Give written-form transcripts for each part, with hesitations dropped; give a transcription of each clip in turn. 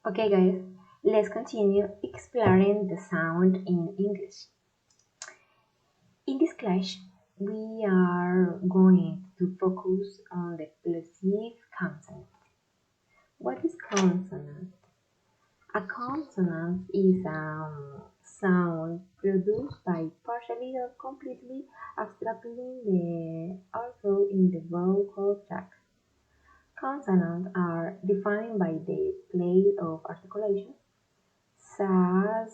Okay, guys, let's continue exploring the sound in English. In this class, we are going to focus on the plosive consonant. What is consonant? A consonant is a sound produced by partially or completely abstracting the author in the vocal tract. Consonants are defined by the play of articulation, such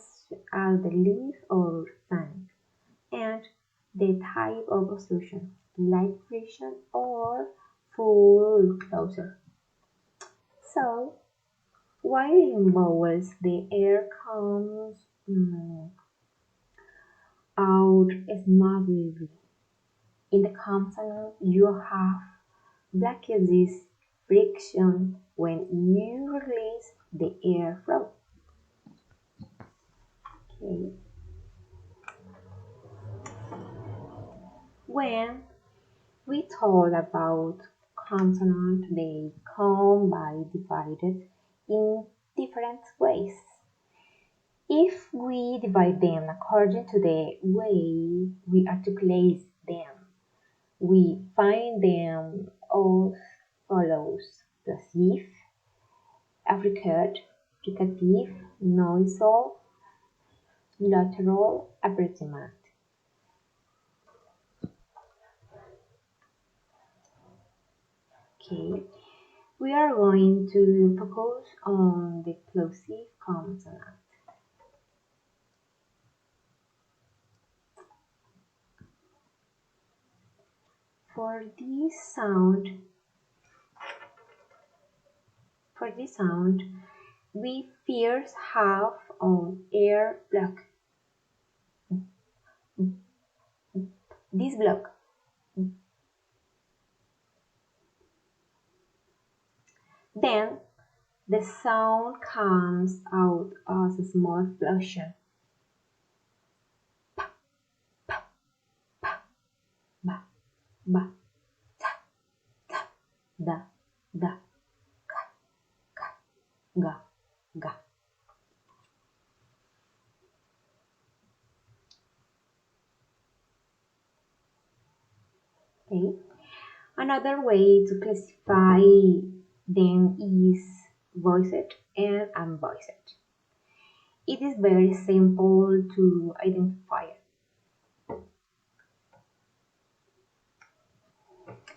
as the leaf or sound, and the type of occlusion, like friction or full closure. So, while in vowels the air comes out smoothly, in the consonant you have blockages, friction when you release the airflow. Okay. When we talk about consonants, they come by divided in different ways. If we divide them according to the way we articulate them, we find them as follows: plosive, affricate, fricative, nasal, lateral, approximate. Okay, we are going to focus on the plosive consonant. For this sound, we first have an air block. This block. Then the sound comes out as a small explosion. Pa, pa, pa, ba, ba, ta, ta, da, da, ka, ka, ga, ga. Okay. Another way to classify them is voiced and unvoiced. It is very simple to identify.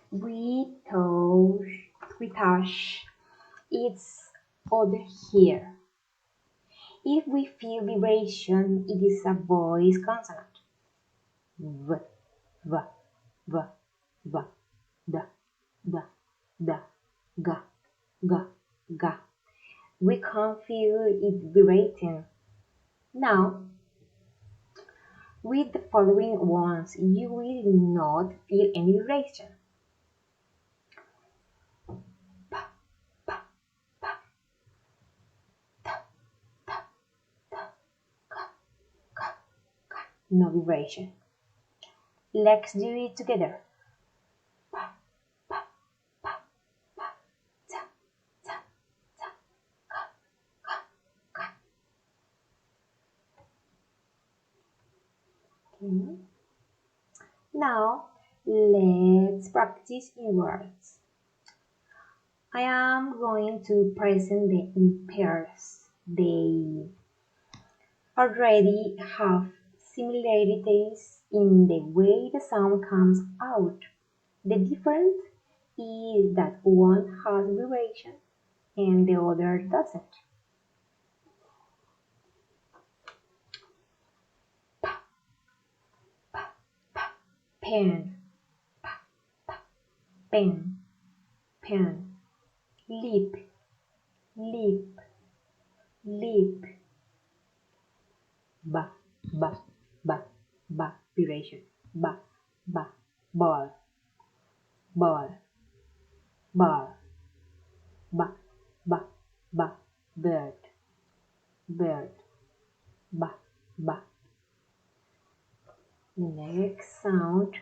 We touch its other here. If we feel vibration, it is a voice consonant. V, v, v, v, da, da, da, ga, ga, ga. We can feel it vibrating. Now, with the following ones, you will not feel any vibration. Pa, pa, pa, ta, ta, ta, ka, ka, ka. No vibration. Let's do it together. Pa, pa, pa, pa, ta, ta, ta, ka, ka, ka. Okay. Now, let's practice in words. I am going to present the impairs. They already have similarities in the way the sound comes out. The difference is that one has vibration and the other doesn't. Pa, pa, pa, pen, pa, pa, pen, pen. Lip, lip, lip. Ba, ba, ba, ba, vibration. Ba, ba, ball, ball, ball. Ba, ba, ba, bird, bird. Ba, ba. The next sound.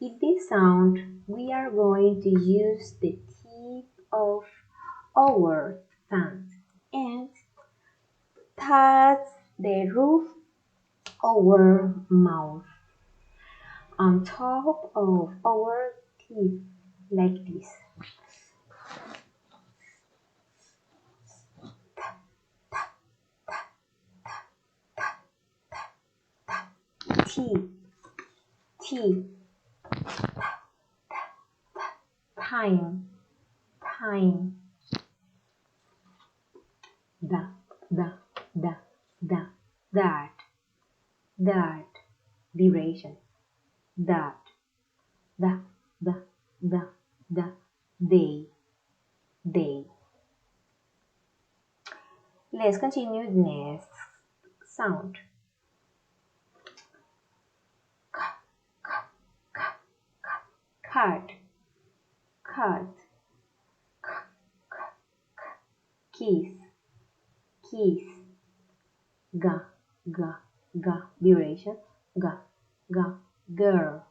In this sound, we are going to use the tip of our tongue and the roof our mouth, on top of our teeth, like this. T, T, time, time. Da, da, da, da, that, that. Duration. That, da, da, da, da. Day, day. Let's continue the next sound. Cut, cut. Kiss, kiss. Ga, ga, ga. Duration. Ga, ga. Girl,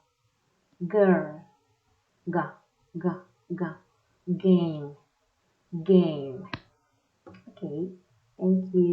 girl. Ga, ga, ga. Game, game. Okay, thank you.